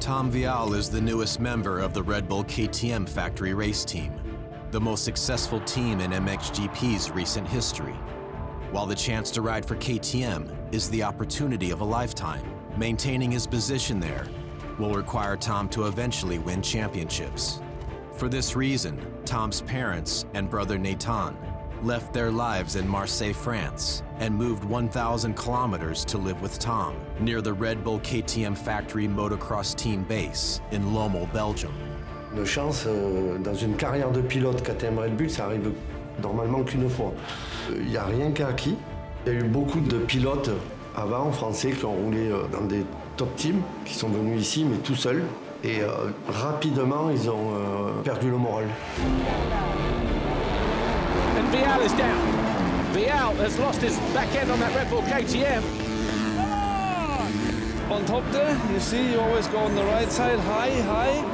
Tom Vialle is the newest member of the Red Bull KTM factory race team, the most successful team in MXGP's recent history. While the chance to ride for KTM is the opportunity of a lifetime, maintaining his position there will require Tom to eventually win championships. For this reason, Tom's parents and brother Nathan left their lives in Marseille, France, and moved 1,000 kilometers to live with Tom near the Red Bull KTM factory motocross team base in Lommel, Belgium. Une chance, dans une carrière de pilote KTM Red Bull, ça arrive normalement qu'une fois. Il n'y a rien qui est acquis. Il y a eu beaucoup de pilotes avant, français, qui ont roulé dans des top teams, qui sont venus ici, mais tout seuls. Et rapidement, ils ont perdu le moral. And Vialle is down. Vialle has lost his back end on that Red Bull KTM. On top there, you see, you always go on the right side, high.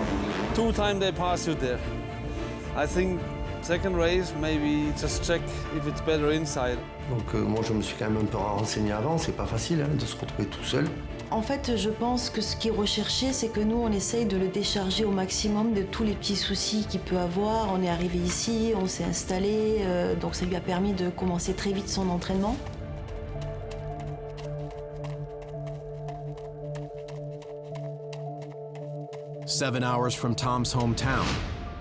2 times they pass you there. I think second race, maybe just check if it's better inside. Donc moi, je me suis quand même un peu renseigné avant. C'est pas facile de se retrouver tout seul. En fait, je pense que ce qui est recherché, c'est que nous, on essaye de le décharger au maximum de tous les petits soucis qu'il peut avoir. On est arrivé ici, on s'est installé, donc ça lui a permis de commencer très vite son entraînement. Seven hours from Tom's hometown,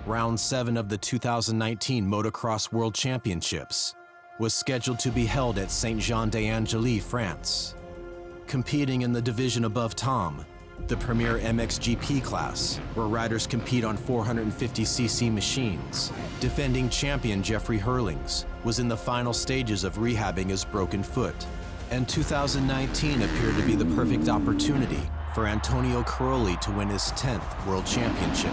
round 7 of the 2019 Motocross World Championships was scheduled to be held at Saint-Jean-d'Angely, France. Competing in the division above Tom, the premier MXGP class, where riders compete on 450cc machines, defending champion Jeffrey Herlings was in the final stages of rehabbing his broken foot, and 2019 appeared to be the perfect opportunity for Antonio Caroli to win his 10th World Championship.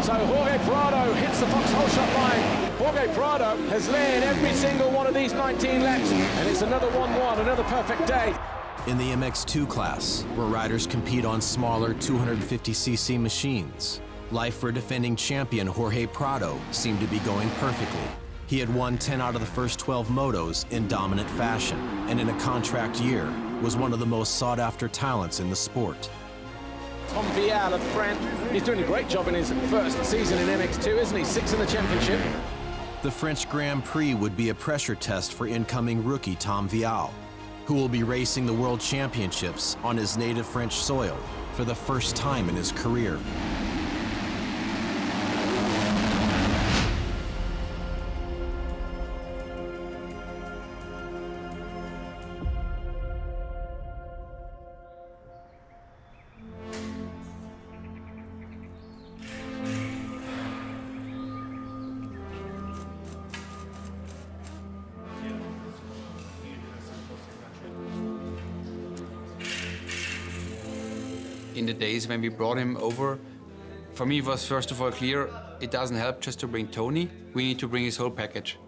So Jorge Prado hits the foxhole shot line. Jorge Prado has led every single one of these 19 laps, and it's another 1-1, another perfect day. In the MX2 class, where riders compete on smaller 250cc machines, life for defending champion Jorge Prado seemed to be going perfectly. He had won 10 out of the first 12 motos in dominant fashion, and in a contract year, was one of the most sought-after talents in the sport. Tom Vialle of France, he's doing a great job in his first season in MX2, isn't he? 6th in the championship. The French Grand Prix would be a pressure test for incoming rookie Tom Vialle, who will be racing the World Championships on his native French soil for the first time in his career. In the days when we brought him over, for me it was first of all clear it doesn't help just to bring Tony, we need to bring his whole package.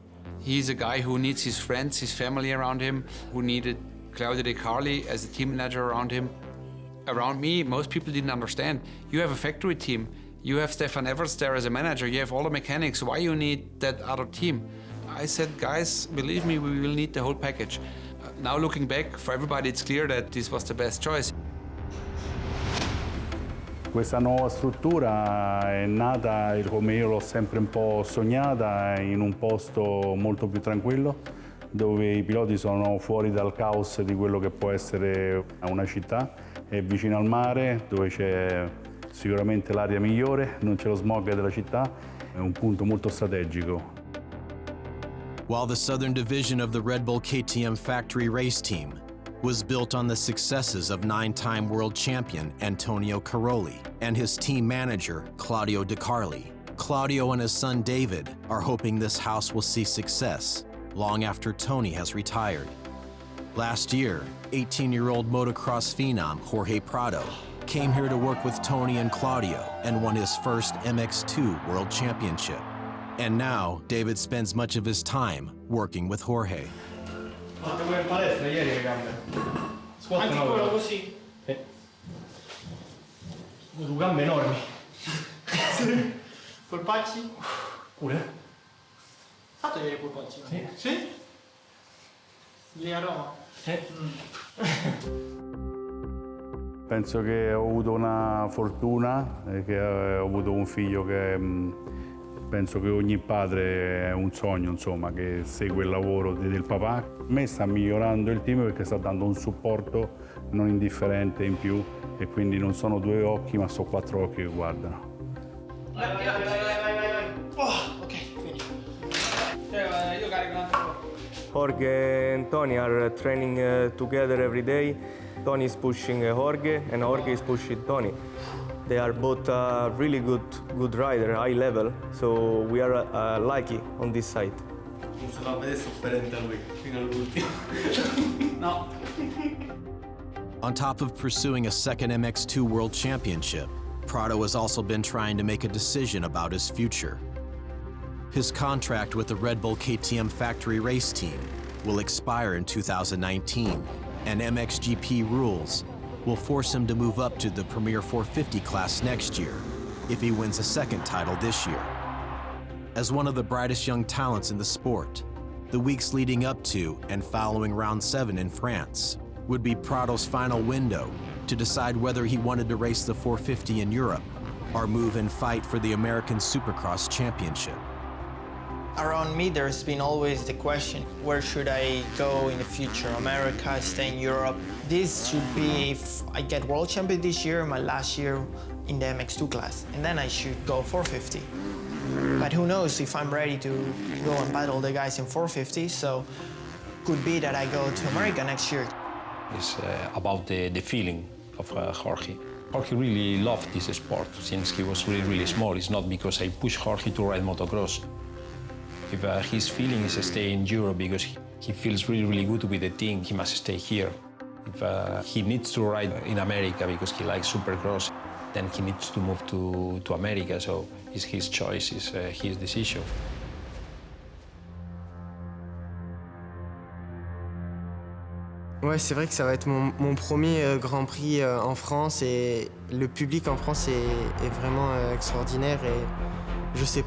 He's a guy who needs his friends, his family around him, who needed Claudio De Carli as a team manager around him. Around me, most people didn't understand. You have a factory team, you have Stefan Everts there as a manager, you have all the mechanics, why you need that other team? I said, guys, believe me, we will need the whole package. Now looking back, for everybody it's clear that this was the best choice. Questa nuova struttura è nata, come io l'ho sempre un po' sognata, in un posto molto più tranquillo, dove i piloti sono fuori dal caos di quello che può essere una città, è vicino al mare, dove c'è sicuramente l'aria migliore, non c'è lo smog della città, è un punto molto strategico. While the Southern Division of the Red Bull KTM factory race team was built on the successes of 9-time world champion Antonio Caroli and his team manager, Claudio De Carli. Claudio and his son David are hoping this house will see success long after Tony has retired. Last year, 18-year-old motocross phenom Jorge Prado came here to work with Tony and Claudio and won his first MX2 World Championship. And now, David spends much of his time working with Jorge. Fatto come in palestra ieri le gambe. Squat anche quello così? Sì. Due gambe enormi. Sì. Polpacci? Pure. Fatto ieri polpacci? Sì. Sì? Lì a Roma? Sì. Penso che ho avuto una fortuna, che ho avuto un figlio che penso che ogni padre è un sogno, insomma, che segue il lavoro del papà. A me sta migliorando il team perché sta dando un supporto non indifferente in più e quindi non sono due occhi ma sono quattro occhi che guardano. Oh, ok, finish. Io carico un altro. Jorge and Tony are training together every day. Tony is pushing Jorge and Jorge is pushing Tony. They are both really good rider, high level, so we are lucky on this side. Non si fa vedere sofferente a lui, fino all'ultimo. No. On top of pursuing a second MX2 World Championship, Prado has also been trying to make a decision about his future. His contract with the Red Bull KTM factory race team will expire in 2019, and MXGP rules will force him to move up to the Premier 450 class next year if he wins a second title this year. As one of the brightest young talents in the sport, the weeks leading up to and following Round 7 in France would be Prado's final window to decide whether he wanted to race the 450 in Europe or move and fight for the American Supercross Championship. Around me, there's been always the question, where should I go in the future? America, stay in Europe? This should be, if I get world champion this year, my last year in the MX2 class, and then I should go 450. But who knows if I'm ready to go and battle the guys in 450, so could be that I go to America next year. It's about the feeling of Jorge. Jorge really loved this sport since he was really small. It's not because I pushed Jorge to ride motocross. If his feeling is to stay in Europe because he feels really good with the team, he must stay here. If he needs to ride in America because he likes Supercross, then he needs to move to America, so it's his choice, it's his decision. Ouais, c'est vrai que ça va être mon premier Grand Prix en France et le public en France est vraiment extraordinaire et je sais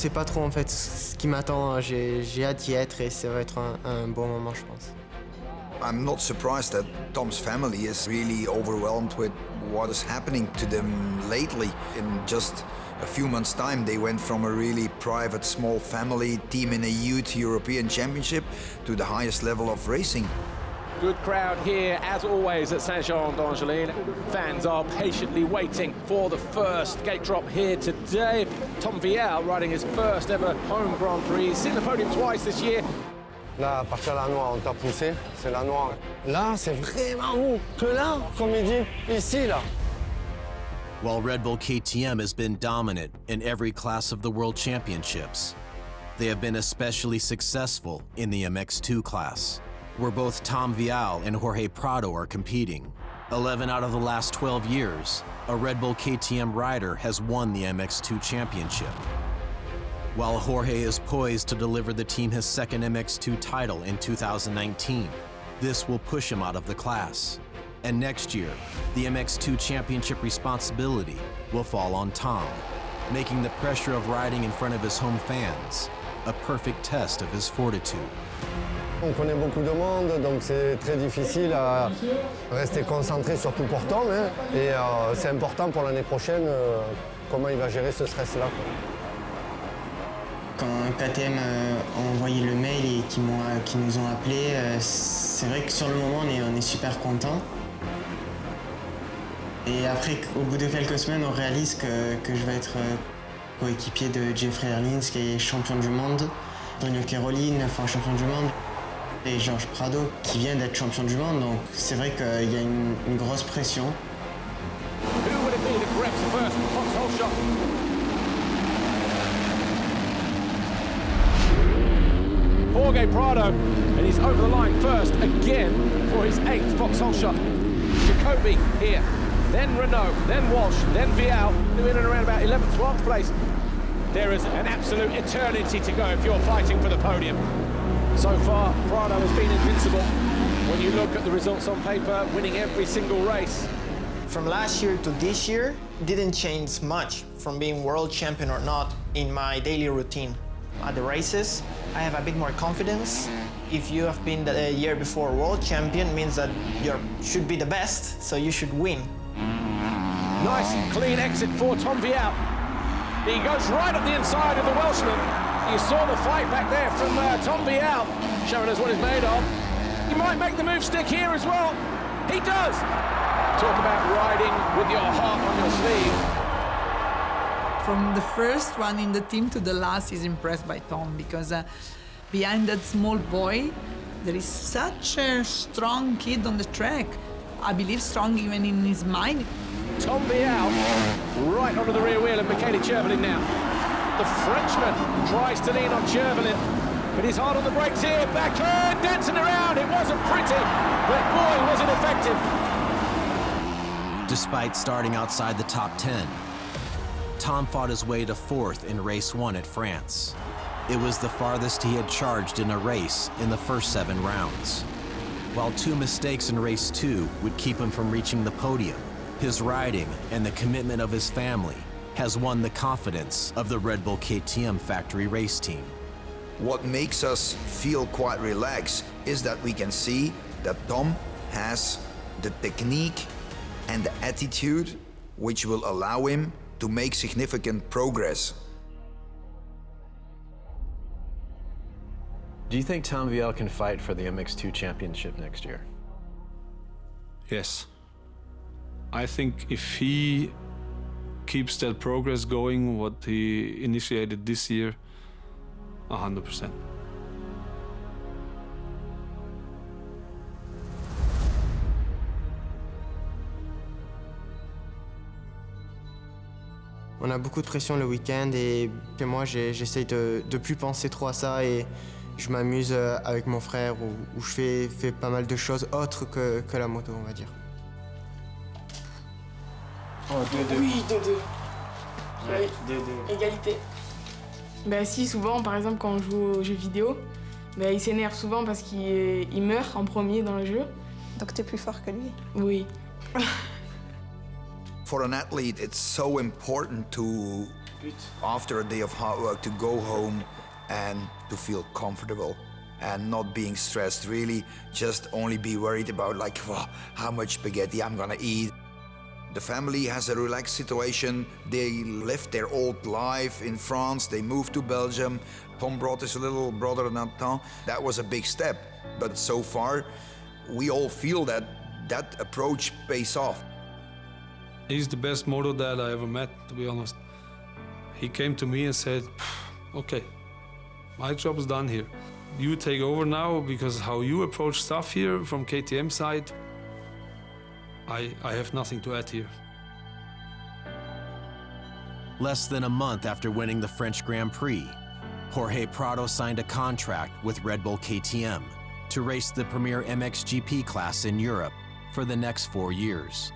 pas trop en fait ce qui m'attend. J'ai hâte d'y être et ça va être un bon moment, je pense. I'm not surprised that Tom's family is really overwhelmed with what is happening to them lately. In just a few months' time, they went from a really private, small family team in a youth European championship to the highest level of racing. Good crowd here, as always, at Saint-Jean-d'Angely. Fans are patiently waiting for the first gate drop here today. Tom Vialle riding his first ever home Grand Prix. He's seen the podium twice this year. Là, à partir de la noire, on t'a poussé, c'est la noire. Là, c'est vraiment où? Que là, comme il dit, ici, là. While Red Bull KTM has been dominant in every class of the World Championships, they have been especially successful in the MX2 class, where both Tom Vialle and Jorge Prado are competing. 11 out of the last 12 years, a Red Bull KTM rider has won the MX2 championship. While Jorge is poised to deliver the team his second MX2 title in 2019, this will push him out of the class. And next year, the MX2 championship responsibility will fall on Tom, making the pressure of riding in front of his home fans a perfect test of his fortitude. On connaît beaucoup de monde, donc c'est très difficile à rester concentré sur tout portant. Hein, et c'est important pour l'année prochaine comment il va gérer ce stress-là. Quand KTM a envoyé le mail et qu'ils nous ont appelés, c'est vrai que sur le moment on est super contents. Et après, au bout de quelques semaines, on réalise que je vais être coéquipier de Jeffrey Herlings, qui est champion du monde, Daniel Caroline, 9 fois champion du monde, et Georges Prado, qui vient d'être champion du monde. Donc c'est vrai qu'il y a une grosse pression. Jorge Prado, and he's over the line first again for his 8th Vauxhall shot. Jacobi here, then Renault, then Walsh, then Vialle, in and around about 11th, 12th place. There is an absolute eternity to go if you're fighting for the podium. So far, Prado has been invincible. When you look at the results on paper, winning every single race. From last year to this year, didn't change much from being world champion or not in my daily routine. At the races, I have a bit more confidence. If you have been the year before world champion, means that you should be the best, so you should win. Nice and clean exit for Tom Vialle. He goes right up the inside of the Welshman. You saw the fight back there from Tom Vialle, showing us what he's made of. He might make the move stick here as well. He does. Talk about riding with your heart on your sleeve. From the first one in the team to the last is impressed by Tom, because behind that small boy, there is such a strong kid on the track. I believe strong even in his mind. Tom Vialle right onto the rear wheel of Michele Chervelin now. The Frenchman tries to lean on Chervelin, but he's hard on the brakes here. Backhand, dancing around. It wasn't pretty, but boy, was it effective. Despite starting outside the top 10, Tom fought his way to 4th in race 1 at France. It was the farthest he had charged in a race in the first 7 rounds. While 2 mistakes in race 2 would keep him from reaching the podium, his riding and the commitment of his family has won the confidence of the Red Bull KTM factory race team. What makes us feel quite relaxed is that we can see that Tom has the technique and the attitude which will allow him to make significant progress. Do you think Tom Vialle can fight for the MX2 championship next year? Yes. I think if he keeps that progress going, what he initiated this year, 100%. On a beaucoup de pression le week-end et moi j'essaye de plus penser trop à ça et je m'amuse avec mon frère où je fais pas mal de choses autres que la moto, on va dire. Oh, 2-2. Oui, 2-2. Oui, 2-2. Égalité. Bah si, souvent, par exemple, quand on joue aux jeux vidéo, bah, il s'énerve souvent parce qu'il meurt en premier dans le jeu. Donc t'es plus fort que lui. Oui. For an athlete, it's so important to, after a day of hard work, to go home and to feel comfortable and not being stressed, really just only be worried about like, well, how much spaghetti I'm gonna eat. The family has a relaxed situation. They left their old life in France, they moved to Belgium. Tom brought his little brother Nathan. That was a big step, but so far we all feel that that approach pays off. He's the best moto dad I ever met, to be honest. He came to me and said, okay, my job is done here. You take over now, because how you approach stuff here from KTM side, I have nothing to add here. Less than a month after winning the French Grand Prix, Jorge Prado signed a contract with Red Bull KTM to race the premier MXGP class in Europe for the next 4 years.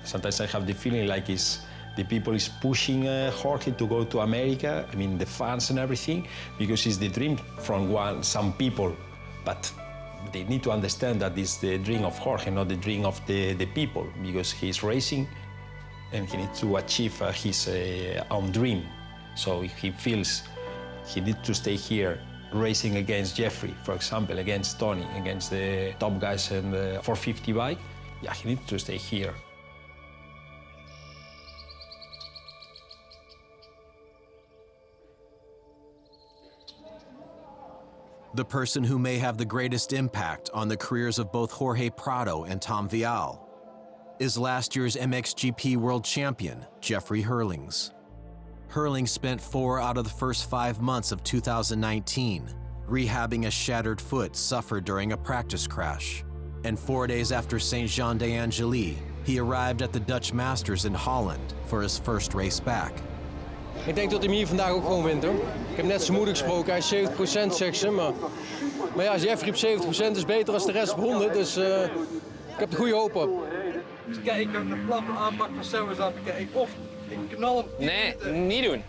Sometimes I have the feeling like the people is pushing Jorge to go to America. I mean, the fans and everything, because it's the dream from some people. But they need to understand that it's the dream of Jorge, not the dream of the people, because he's racing and he needs to achieve his own dream. So if he feels he needs to stay here racing against Jeffrey, for example, against Tony, against the top guys in the 450 bike, yeah, he needs to stay here. The person who may have the greatest impact on the careers of both Jorge Prado and Tom Vialle is last year's MXGP world champion, Jeffrey Herlings. Herlings spent 4 out of the first 5 months of 2019 rehabbing a shattered foot suffered during a practice crash. And 4 days after Saint-Jean-d'Angely, he arrived at the Dutch Masters in Holland for his first race back. Ik denk dat hij hem hier vandaag ook gewoon wint, hoor. Ik heb net zijn moeder gesproken, hij is 70%, zegt ze. Maar ja, Jeffrey op 70% is beter dan de rest op 100, dus ik heb er goede hoop op. Dus kijk, ik heb de platte aanpak van Sauers afgekeken. Of ik knal hem. Nee, niet doen.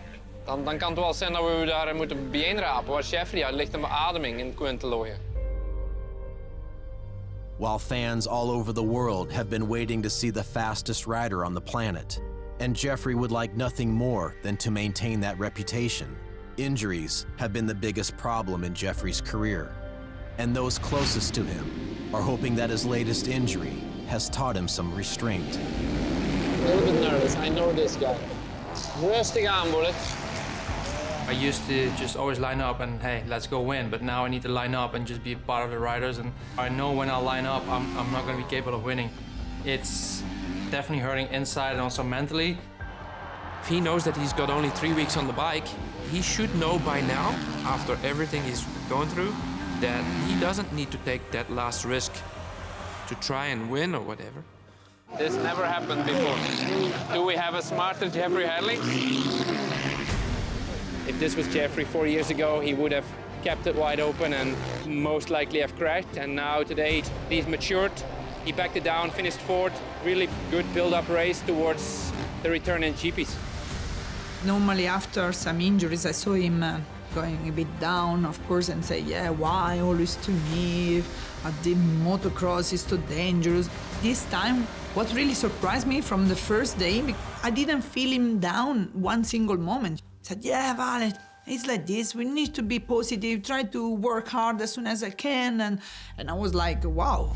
Dan kan het wel zijn dat we daar moeten bijeenrapen. Waar Jeffrey uit ligt een beademing in Quintelooien. While fans all over the world have been waiting to see the fastest rider on the planet, and Jeffrey would like nothing more than to maintain that reputation, injuries have been the biggest problem in Jeffrey's career. And those closest to him are hoping that his latest injury has taught him some restraint. A little bit nervous, I know this guy. Rustig aan, bullet. I used to just always line up and, hey, let's go win. But now I need to line up and just be part of the riders. And I know when I line up, I'm not going to be capable of winning. It's definitely hurting inside and also mentally. If he knows that he's got only 3 weeks on the bike, he should know by now, after everything he's going through, that he doesn't need to take that last risk to try and win or whatever. This never happened before. Do we have a smarter Jeffrey Hadley? If this was Jeffrey 4 years ago, he would have kept it wide open and most likely have crashed. And now today, he's matured. He backed it down, finished fourth. Really good build-up race towards the return in GPs. Normally after some injuries, I saw him going a bit down, of course, and say, yeah, why always to me? The motocross is too dangerous. This time, what really surprised me from the first day, I didn't feel him down one single moment. He said, yeah, Vialle, it's like this. We need to be positive, try to work hard as soon as I can. And I was like, wow.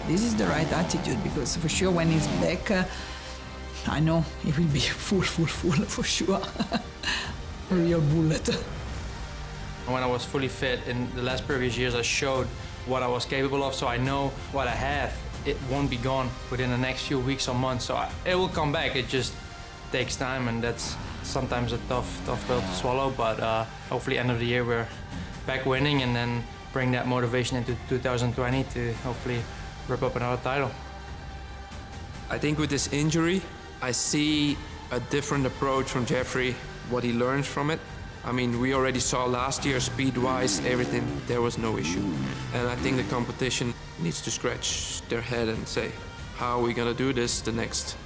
This is the right attitude, because for sure when he's back, I know he will be full for sure. Real bullet. When I was fully fit in the last previous years, I showed what I was capable of, so I know what I have. It won't be gone within the next few weeks or months, so it will come back. It just takes time, and that's sometimes a tough pill to swallow, but hopefully end of the year we're back winning and then bring that motivation into 2020 to hopefully rip up another title. I think with this injury, I see a different approach from Jeffrey, what he learns from it. I mean, we already saw last year, speed-wise, everything, there was no issue. And I think the competition needs to scratch their head and say, how are we gonna do this the next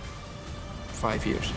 5 years?